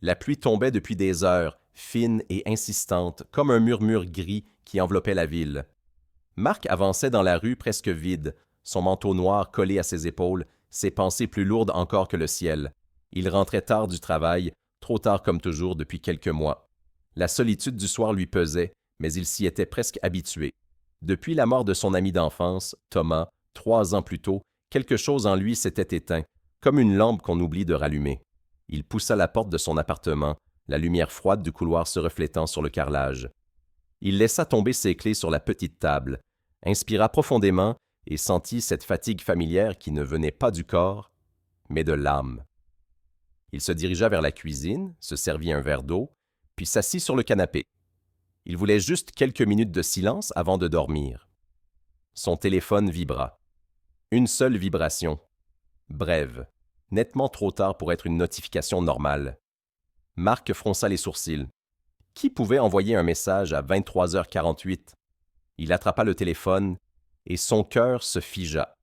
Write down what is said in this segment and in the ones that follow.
La pluie tombait depuis des heures, fine et insistante, comme un murmure gris qui enveloppait la ville. Marc avançait dans la rue presque vide, son manteau noir collé à ses épaules, ses pensées plus lourdes encore que le ciel. Il rentrait tard du travail, trop tard comme toujours depuis quelques mois. La solitude du soir lui pesait, mais il s'y était presque habitué. Depuis la mort de son ami d'enfance, Thomas, 3 ans plus tôt, quelque chose en lui s'était éteint, comme une lampe qu'on oublie de rallumer. Il poussa la porte de son appartement, la lumière froide du couloir se reflétant sur le carrelage. Il laissa tomber ses clés sur la petite table, inspira profondément et sentit cette fatigue familière qui ne venait pas du corps, mais de l'âme. Il se dirigea vers la cuisine, se servit un verre d'eau, puis s'assit sur le canapé. Il voulait juste quelques minutes de silence avant de dormir. Son téléphone vibra. Une seule vibration. Brève, nettement trop tard pour être une notification normale. Marc fronça les sourcils. Qui pouvait envoyer un message à 23h48? Il attrapa le téléphone et son cœur se figea.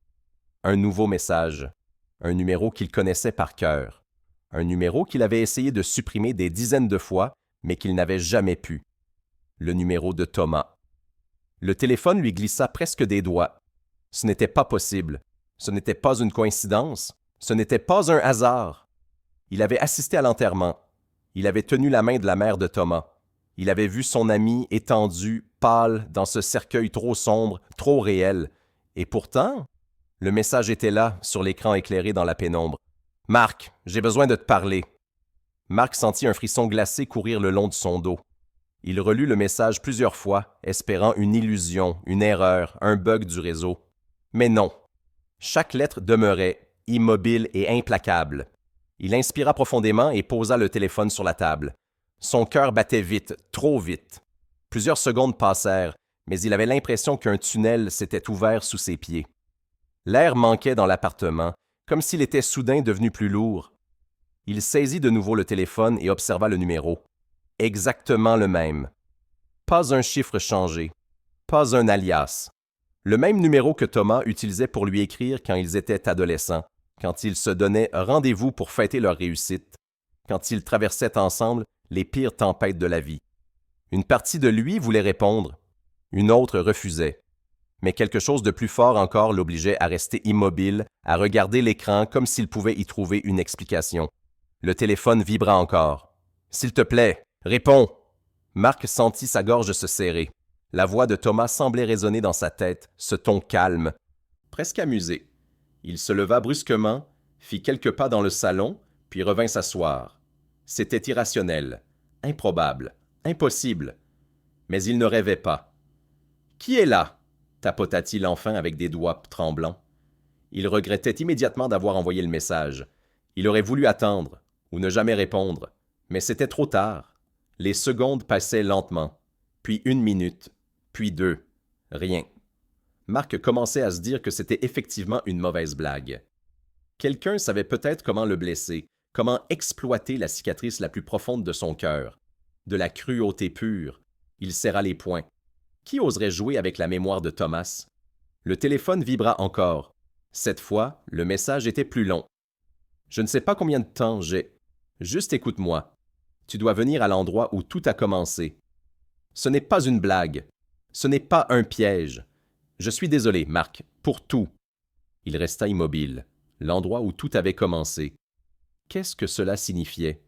Un nouveau message, un numéro qu'il connaissait par cœur, un numéro qu'il avait essayé de supprimer des dizaines de fois, mais qu'il n'avait jamais pu. Le numéro de Thomas. Le téléphone lui glissa presque des doigts. Ce n'était pas possible. Ce n'était pas une coïncidence. Ce n'était pas un hasard. Il avait assisté à l'enterrement. Il avait tenu la main de la mère de Thomas. Il avait vu son ami étendu, pâle, dans ce cercueil trop sombre, trop réel. Et pourtant, le message était là, sur l'écran éclairé dans la pénombre. « Marc, j'ai besoin de te parler. » Marc sentit un frisson glacé courir le long de son dos. Il relut le message plusieurs fois, espérant une illusion, une erreur, un bug du réseau. Mais non. Chaque lettre demeurait, immobile et implacable. Il inspira profondément et posa le téléphone sur la table. Son cœur battait vite, trop vite. Plusieurs secondes passèrent, mais il avait l'impression qu'un tunnel s'était ouvert sous ses pieds. L'air manquait dans l'appartement, comme s'il était soudain devenu plus lourd. Il saisit de nouveau le téléphone et observa le numéro. Exactement le même. Pas un chiffre changé. Pas un alias. Le même numéro que Thomas utilisait pour lui écrire quand ils étaient adolescents, quand ils se donnaient rendez-vous pour fêter leur réussite, quand ils traversaient ensemble les pires tempêtes de la vie. Une partie de lui voulait répondre, une autre refusait. Mais quelque chose de plus fort encore l'obligeait à rester immobile, à regarder l'écran comme s'il pouvait y trouver une explication. Le téléphone vibra encore. « S'il te plaît, réponds !» Marc sentit sa gorge se serrer. La voix de Thomas semblait résonner dans sa tête, ce ton calme, presque amusé. Il se leva brusquement, fit quelques pas dans le salon, puis revint s'asseoir. C'était irrationnel, improbable, impossible. Mais il ne rêvait pas. « Qui est là ?» tapota-t-il enfin avec des doigts tremblants. Il regrettait immédiatement d'avoir envoyé le message. Il aurait voulu attendre, ou ne jamais répondre, mais c'était trop tard. Les secondes passaient lentement, puis 1 minute, puis 2. Rien. Marc commençait à se dire que c'était effectivement une mauvaise blague. Quelqu'un savait peut-être comment le blesser, comment exploiter la cicatrice la plus profonde de son cœur. De la cruauté pure. Il serra les poings. Qui oserait jouer avec la mémoire de Thomas? Le téléphone vibra encore. Cette fois, le message était plus long. « Je ne sais pas combien de temps j'ai. Juste écoute-moi. Tu dois venir à l'endroit où tout a commencé. Ce n'est pas une blague. Ce n'est pas un piège. Je suis désolé, Marc, pour tout. » Il resta immobile, l'endroit où tout avait commencé. Qu'est-ce que cela signifiait?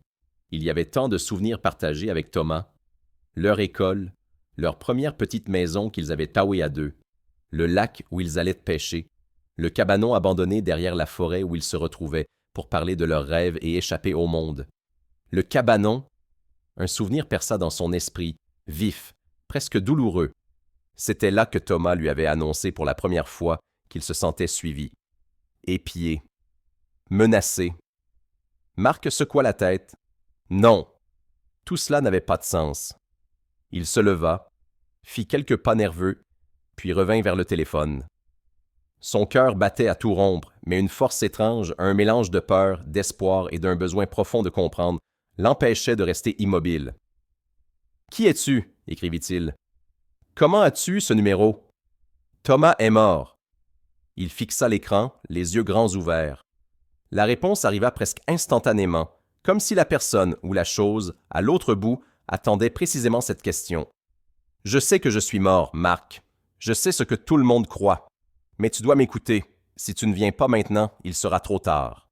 Il y avait tant de souvenirs partagés avec Thomas. Leur école, leur première petite maison qu'ils avaient taouée à deux, le lac où ils allaient pêcher, le cabanon abandonné derrière la forêt où ils se retrouvaient pour parler de leurs rêves et échapper au monde. Le cabanon, un souvenir perça dans son esprit, vif, presque douloureux. C'était là que Thomas lui avait annoncé pour la première fois qu'il se sentait suivi, épié, menacé. Marc secoua la tête. Non, tout cela n'avait pas de sens. Il se leva, fit quelques pas nerveux, puis revint vers le téléphone. Son cœur battait à tout rompre, mais une force étrange, un mélange de peur, d'espoir et d'un besoin profond de comprendre, l'empêchait de rester immobile. « Qui es-tu » écrivit-il. « Comment as-tu eu ce numéro ?»« Thomas est mort. » Il fixa l'écran, les yeux grands ouverts. La réponse arriva presque instantanément, comme si la personne ou la chose, à l'autre bout, attendait précisément cette question. « Je sais que je suis mort, Marc. Je sais ce que tout le monde croit. Mais tu dois m'écouter. Si tu ne viens pas maintenant, il sera trop tard. »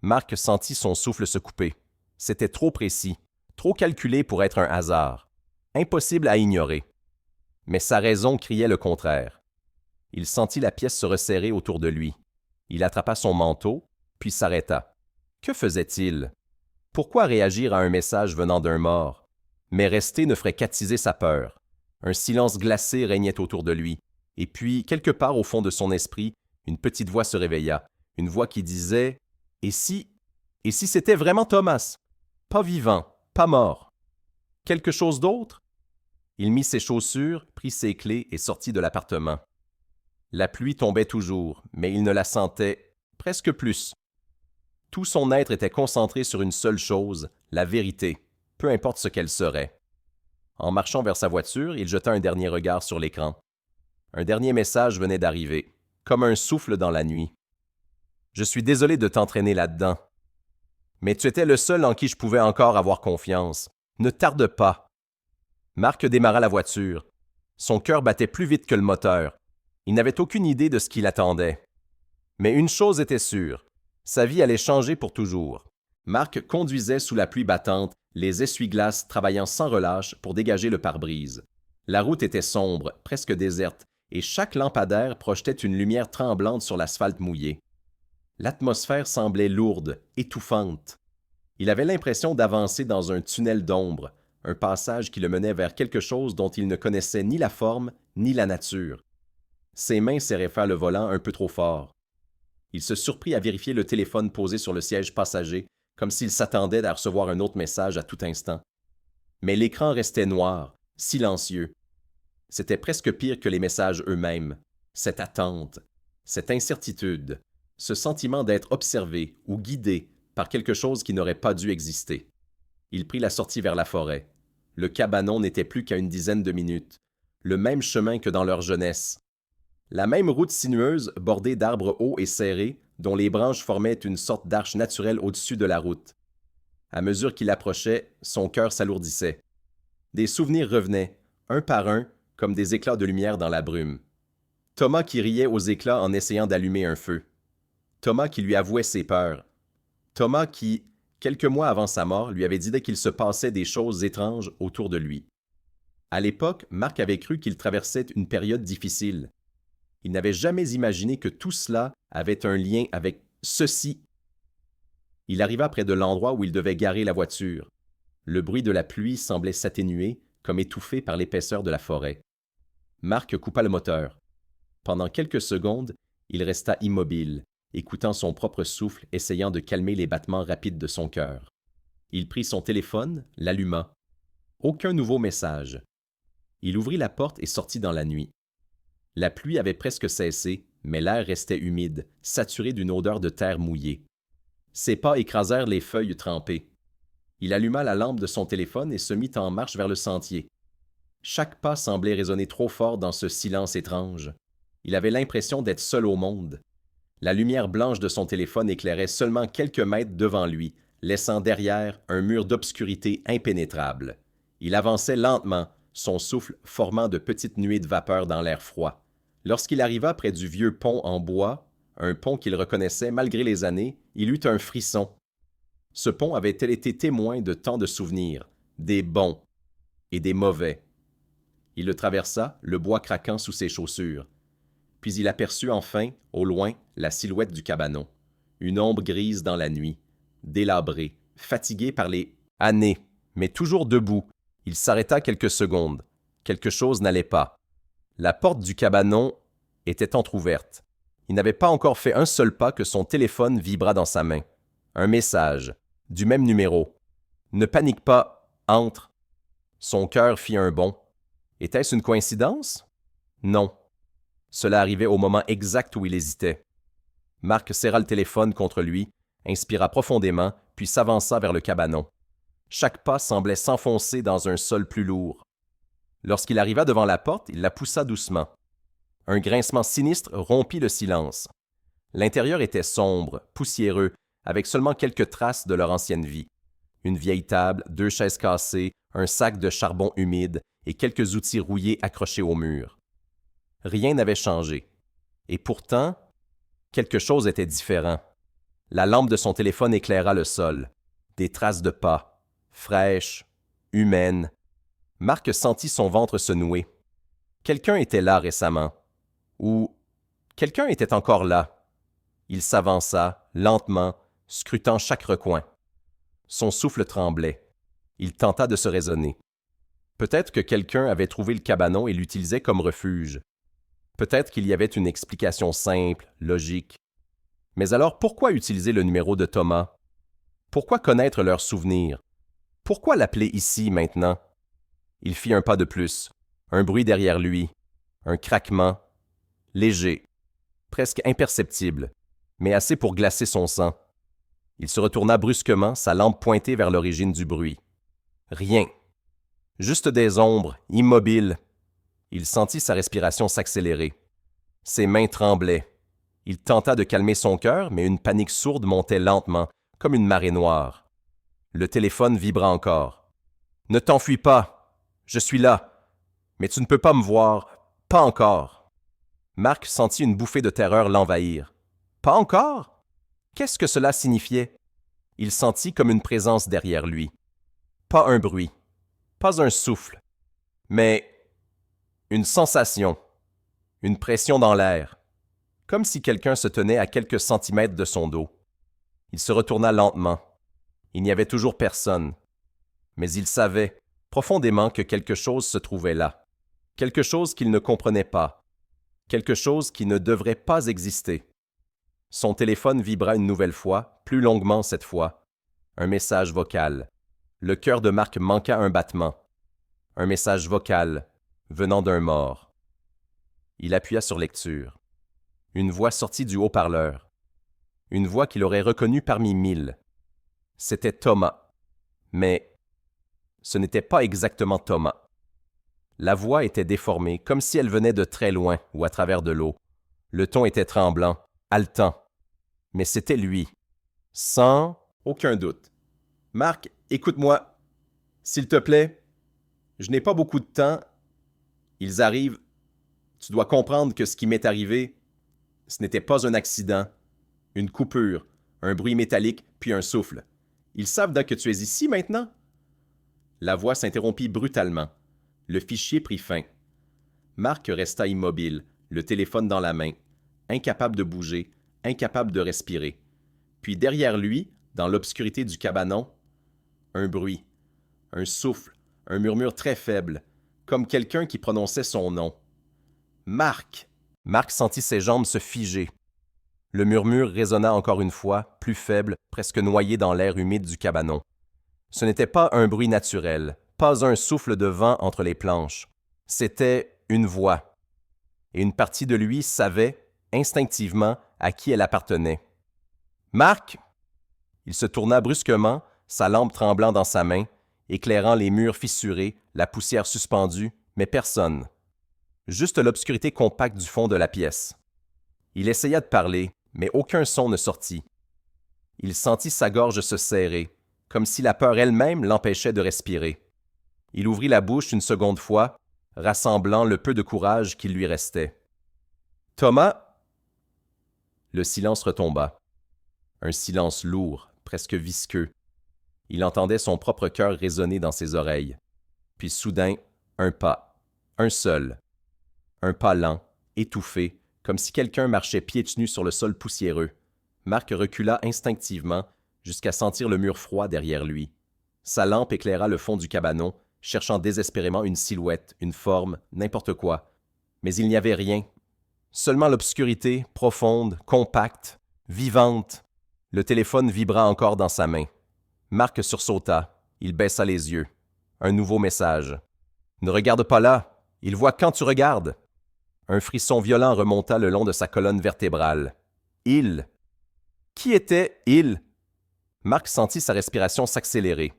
Marc sentit son souffle se couper. C'était trop précis, trop calculé pour être un hasard. Impossible à ignorer. Mais sa raison criait le contraire. Il sentit la pièce se resserrer autour de lui. Il attrapa son manteau, puis s'arrêta. Que faisait-il? Pourquoi réagir à un message venant d'un mort? Mais rester ne ferait qu'attiser sa peur. Un silence glacé régnait autour de lui. Et puis, quelque part au fond de son esprit, une petite voix se réveilla. Une voix qui disait « Et si c'était vraiment Thomas? Pas vivant, pas mort. Quelque chose d'autre? » Il mit ses chaussures, prit ses clés et sortit de l'appartement. La pluie tombait toujours, mais il ne la sentait presque plus. Tout son être était concentré sur une seule chose, la vérité, peu importe ce qu'elle serait. En marchant vers sa voiture, il jeta un dernier regard sur l'écran. Un dernier message venait d'arriver, comme un souffle dans la nuit. « Je suis désolé de t'entraîner là-dedans. Mais tu étais le seul en qui je pouvais encore avoir confiance. Ne tarde pas. » Marc démarra la voiture. Son cœur battait plus vite que le moteur. Il n'avait aucune idée de ce qui l'attendait. Mais une chose était sûre, sa vie allait changer pour toujours. Marc conduisait sous la pluie battante, les essuie-glaces travaillant sans relâche pour dégager le pare-brise. La route était sombre, presque déserte, et chaque lampadaire projetait une lumière tremblante sur l'asphalte mouillé. L'atmosphère semblait lourde, étouffante. Il avait l'impression d'avancer dans un tunnel d'ombre, un passage qui le menait vers quelque chose dont il ne connaissait ni la forme ni la nature. Ses mains serraient faire le volant un peu trop fort. Il se surprit à vérifier le téléphone posé sur le siège passager, comme s'il s'attendait à recevoir un autre message à tout instant. Mais l'écran restait noir, silencieux. C'était presque pire que les messages eux-mêmes. Cette attente, cette incertitude, ce sentiment d'être observé ou guidé par quelque chose qui n'aurait pas dû exister. Il prit la sortie vers la forêt. Le cabanon n'était plus qu'à une dizaine de minutes. Le même chemin que dans leur jeunesse. La même route sinueuse bordée d'arbres hauts et serrés dont les branches formaient une sorte d'arche naturelle au-dessus de la route. À mesure qu'il approchait, son cœur s'alourdissait. Des souvenirs revenaient, un par un, comme des éclats de lumière dans la brume. Thomas qui riait aux éclats en essayant d'allumer un feu. Thomas qui lui avouait ses peurs. Thomas qui, quelques mois avant sa mort, lui avait dit qu'il se passait des choses étranges autour de lui. À l'époque, Marc avait cru qu'il traversait une période difficile. Il n'avait jamais imaginé que tout cela avait un lien avec ceci. Il arriva près de l'endroit où il devait garer la voiture. Le bruit de la pluie semblait s'atténuer, comme étouffé par l'épaisseur de la forêt. Marc coupa le moteur. Pendant quelques secondes, il resta immobile, écoutant son propre souffle, essayant de calmer les battements rapides de son cœur. Il prit son téléphone, l'alluma. Aucun nouveau message. Il ouvrit la porte et sortit dans la nuit. La pluie avait presque cessé, mais l'air restait humide, saturé d'une odeur de terre mouillée. Ses pas écrasèrent les feuilles trempées. Il alluma la lampe de son téléphone et se mit en marche vers le sentier. Chaque pas semblait résonner trop fort dans ce silence étrange. Il avait l'impression d'être seul au monde. La lumière blanche de son téléphone éclairait seulement quelques mètres devant lui, laissant derrière un mur d'obscurité impénétrable. Il avançait lentement, son souffle formant de petites nuées de vapeur dans l'air froid. Lorsqu'il arriva près du vieux pont en bois, un pont qu'il reconnaissait malgré les années, il eut un frisson. Ce pont avait-il été témoin de tant de souvenirs, des bons et des mauvais. Il le traversa, le bois craquant sous ses chaussures. Puis il aperçut enfin, au loin, la silhouette du cabanon. Une ombre grise dans la nuit, délabrée, fatigué par les années, mais toujours debout. Il s'arrêta quelques secondes. Quelque chose n'allait pas. La porte du cabanon était entr'ouverte. Il n'avait pas encore fait un seul pas que son téléphone vibra dans sa main. Un message, du même numéro. « Ne panique pas, entre. » Son cœur fit un bond. Était-ce une coïncidence? Non. Cela arrivait au moment exact où il hésitait. Marc serra le téléphone contre lui, inspira profondément, puis s'avança vers le cabanon. Chaque pas semblait s'enfoncer dans un sol plus lourd. Lorsqu'il arriva devant la porte, il la poussa doucement. Un grincement sinistre rompit le silence. L'intérieur était sombre, poussiéreux, avec seulement quelques traces de leur ancienne vie. Une vieille table, 2 chaises cassées, un sac de charbon humide et quelques outils rouillés accrochés au mur. Rien n'avait changé. Et pourtant, quelque chose était différent. La lampe de son téléphone éclaira le sol. Des traces de pas, fraîches, humaines. Marc sentit son ventre se nouer. Quelqu'un était là récemment. Ou quelqu'un était encore là. Il s'avança, lentement, scrutant chaque recoin. Son souffle tremblait. Il tenta de se raisonner. Peut-être que quelqu'un avait trouvé le cabanon et l'utilisait comme refuge. Peut-être qu'il y avait une explication simple, logique. Mais alors pourquoi utiliser le numéro de Thomas? Pourquoi connaître leurs souvenirs? Pourquoi l'appeler ici, maintenant? Il fit un pas de plus, un bruit derrière lui, un craquement, léger, presque imperceptible, mais assez pour glacer son sang. Il se retourna brusquement, sa lampe pointée vers l'origine du bruit. Rien. Juste des ombres, immobiles. Il sentit sa respiration s'accélérer. Ses mains tremblaient. Il tenta de calmer son cœur, mais une panique sourde montait lentement, comme une marée noire. Le téléphone vibra encore. « Ne t'enfuis pas. Je suis là. Mais tu ne peux pas me voir. Pas encore. » Marc sentit une bouffée de terreur l'envahir. « Pas encore? » Qu'est-ce que cela signifiait? Il sentit comme une présence derrière lui. Pas un bruit, pas un souffle, mais une sensation, une pression dans l'air, comme si quelqu'un se tenait à quelques centimètres de son dos. Il se retourna lentement. Il n'y avait toujours personne. Mais il savait, profondément, que quelque chose se trouvait là. Quelque chose qu'il ne comprenait pas. Quelque chose qui ne devrait pas exister. Son téléphone vibra une nouvelle fois, plus longuement cette fois. Un message vocal. Le cœur de Marc manqua un battement. Un message vocal, venant d'un mort. Il appuya sur lecture. Une voix sortit du haut-parleur. Une voix qu'il aurait reconnue parmi 1000. C'était Thomas. Mais ce n'était pas exactement Thomas. La voix était déformée, comme si elle venait de très loin ou à travers de l'eau. Le ton était tremblant, haletant. Mais c'était lui, sans aucun doute. « Marc, écoute-moi. S'il te plaît, je n'ai pas beaucoup de temps. Ils arrivent. Tu dois comprendre que ce qui m'est arrivé, ce n'était pas un accident, une coupure, un bruit métallique, puis un souffle. Ils savent donc que tu es ici maintenant? » La voix s'interrompit brutalement. Le fichier prit fin. Marc resta immobile, le téléphone dans la main, incapable de bouger, incapable de respirer. Puis derrière lui, dans l'obscurité du cabanon, un bruit, un souffle, un murmure très faible, comme quelqu'un qui prononçait son nom. « Marc !» Marc sentit ses jambes se figer. Le murmure résonna encore une fois, plus faible, presque noyé dans l'air humide du cabanon. Ce n'était pas un bruit naturel, pas un souffle de vent entre les planches. C'était une voix. Et une partie de lui savait, instinctivement, à qui elle appartenait. « Marc !» Il se tourna brusquement, sa lampe tremblant dans sa main, éclairant les murs fissurés, la poussière suspendue, mais personne. Juste l'obscurité compacte du fond de la pièce. Il essaya de parler, mais aucun son ne sortit. Il sentit sa gorge se serrer, comme si la peur elle-même l'empêchait de respirer. Il ouvrit la bouche une seconde fois, rassemblant le peu de courage qu'il lui restait. « Thomas ?» Le silence retomba. Un silence lourd, presque visqueux. Il entendait son propre cœur résonner dans ses oreilles. Puis soudain, un pas, un seul. Un pas lent, étouffé, comme si quelqu'un marchait pieds nus sur le sol poussiéreux. Marc recula instinctivement, jusqu'à sentir le mur froid derrière lui. Sa lampe éclaira le fond du cabanon, cherchant désespérément une silhouette, une forme, n'importe quoi. Mais il n'y avait rien. Seulement l'obscurité, profonde, compacte, vivante. Le téléphone vibra encore dans sa main. Marc sursauta. Il baissa les yeux. Un nouveau message. « Ne regarde pas là. Il voit quand tu regardes. » Un frisson violent remonta le long de sa colonne vertébrale. « Il. » Qui était « il » Marc sentit sa respiration s'accélérer.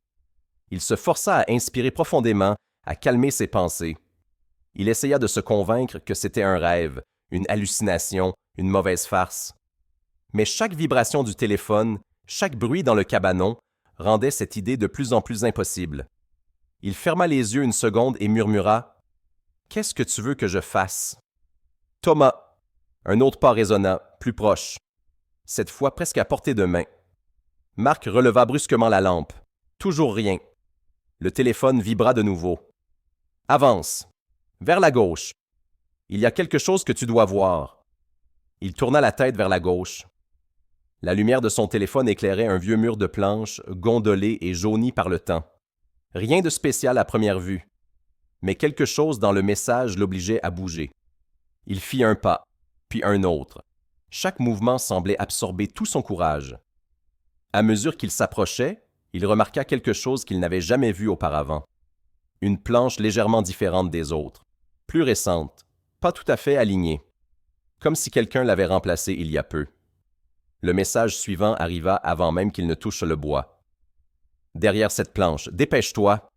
Il se força à inspirer profondément, à calmer ses pensées. Il essaya de se convaincre que c'était un rêve, une hallucination, une mauvaise farce. Mais chaque vibration du téléphone, Chaque bruit dans le cabanon rendait cette idée de plus en plus impossible. Il ferma les yeux une seconde et murmura « Qu'est-ce que tu veux que je fasse ?» Thomas. Un autre pas résonna, plus proche. Cette fois presque à portée de main. Marc releva brusquement la lampe. Toujours rien. Le téléphone vibra de nouveau. « Avance. Vers la gauche. Il y a quelque chose que tu dois voir. » Il tourna la tête vers la gauche. La lumière de son téléphone éclairait un vieux mur de planches, gondolé et jauni par le temps. Rien de spécial à première vue, mais quelque chose dans le message l'obligeait à bouger. Il fit un pas, puis un autre. Chaque mouvement semblait absorber tout son courage. À mesure qu'il s'approchait, il remarqua quelque chose qu'il n'avait jamais vu auparavant. Une planche légèrement différente des autres, plus récente, pas tout à fait alignée, comme si quelqu'un l'avait remplacée il y a peu. Le message suivant arriva avant même qu'il ne touche le bois. « Derrière cette planche, dépêche-toi !»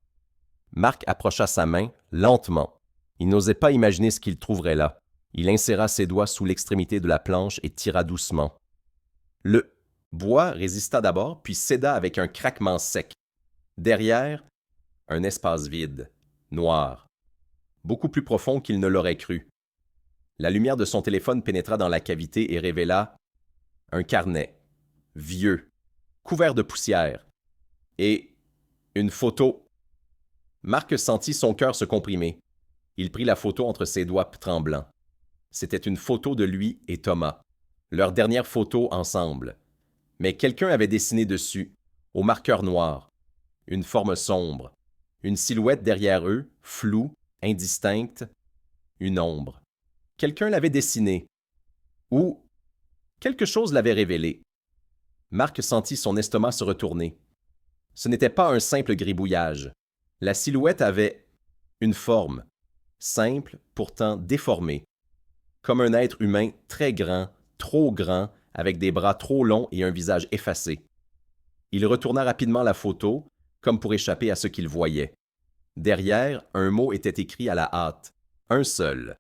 Marc approcha sa main, lentement. Il n'osait pas imaginer ce qu'il trouverait là. Il inséra ses doigts sous l'extrémité de la planche et tira doucement. Le bois résista d'abord, puis céda avec un craquement sec. Derrière, un espace vide, noir, beaucoup plus profond qu'il ne l'aurait cru. La lumière de son téléphone pénétra dans la cavité et révéla un carnet, vieux, couvert de poussière, et une photo. Marc sentit son cœur se comprimer. Il prit la photo entre ses doigts tremblants. C'était une photo de lui et Thomas, leur dernière photo ensemble. Mais quelqu'un avait dessiné dessus, au marqueur noir, une forme sombre, une silhouette derrière eux, floue, indistincte, une ombre. Quelqu'un l'avait dessinée, ou quelque chose l'avait révélé. Marc sentit son estomac se retourner. Ce n'était pas un simple gribouillage. La silhouette avait une forme, simple, pourtant déformée, comme un être humain très grand, trop grand, avec des bras trop longs et un visage effacé. Il retourna rapidement la photo, comme pour échapper à ce qu'il voyait. Derrière, un mot était écrit à la hâte, un seul.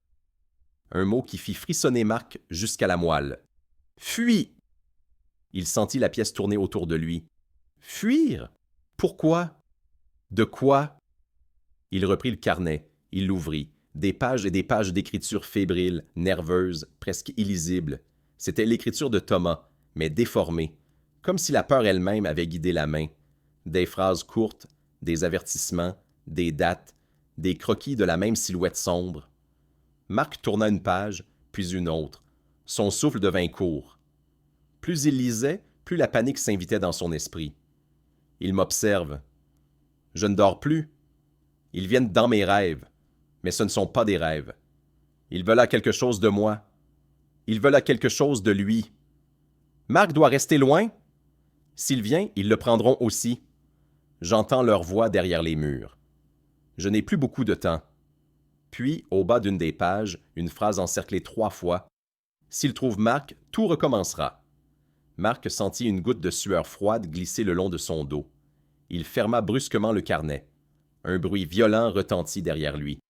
Un mot qui fit frissonner Marc jusqu'à la moelle. « Fuis !» Il sentit la pièce tourner autour de lui. « Fuir? Pourquoi? De quoi? » Il reprit le carnet, il l'ouvrit. Des pages et des pages d'écriture fébrile, nerveuse, presque illisible. C'était l'écriture de Thomas, mais déformée, comme si la peur elle-même avait guidé la main. Des phrases courtes, des avertissements, des dates, des croquis de la même silhouette sombre. Marc tourna une page, puis une autre. Son souffle devint court. Plus il lisait, plus la panique s'invitait dans son esprit. Il m'observe. Je ne dors plus. Ils viennent dans mes rêves, mais ce ne sont pas des rêves. Ils veulent à quelque chose de moi. Ils veulent à quelque chose de lui. Marc doit rester loin. S'il vient, ils le prendront aussi. J'entends leur voix derrière les murs. Je n'ai plus beaucoup de temps. Puis, au bas d'une des pages, une phrase encerclée 3 fois. S'il trouve Marc, tout recommencera. Marc sentit une goutte de sueur froide glisser le long de son dos. Il ferma brusquement le carnet. Un bruit violent retentit derrière lui,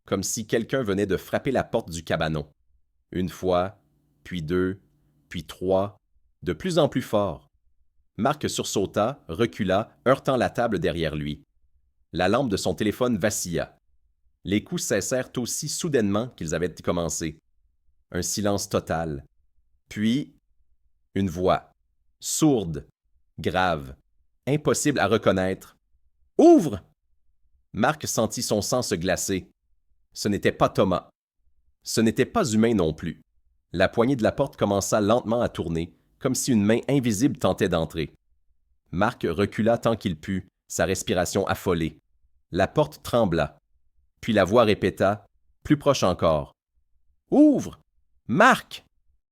comme si quelqu'un venait de frapper la porte du cabanon. Une fois, puis 2, puis 3, de plus en plus fort. Marc sursauta, recula, heurtant la table derrière lui. La lampe de son téléphone vacilla. Les coups cessèrent aussi soudainement qu'ils avaient commencé. Un silence total. Puis, une voix, sourde, grave, impossible à reconnaître. « Ouvre !» Marc sentit son sang se glacer. Ce n'était pas Thomas. Ce n'était pas humain non plus. La poignée de la porte commença lentement à tourner, comme si une main invisible tentait d'entrer. Marc recula tant qu'il put, sa respiration affolée. La porte trembla. Puis la voix répéta, plus proche encore. « Ouvre! Marc! »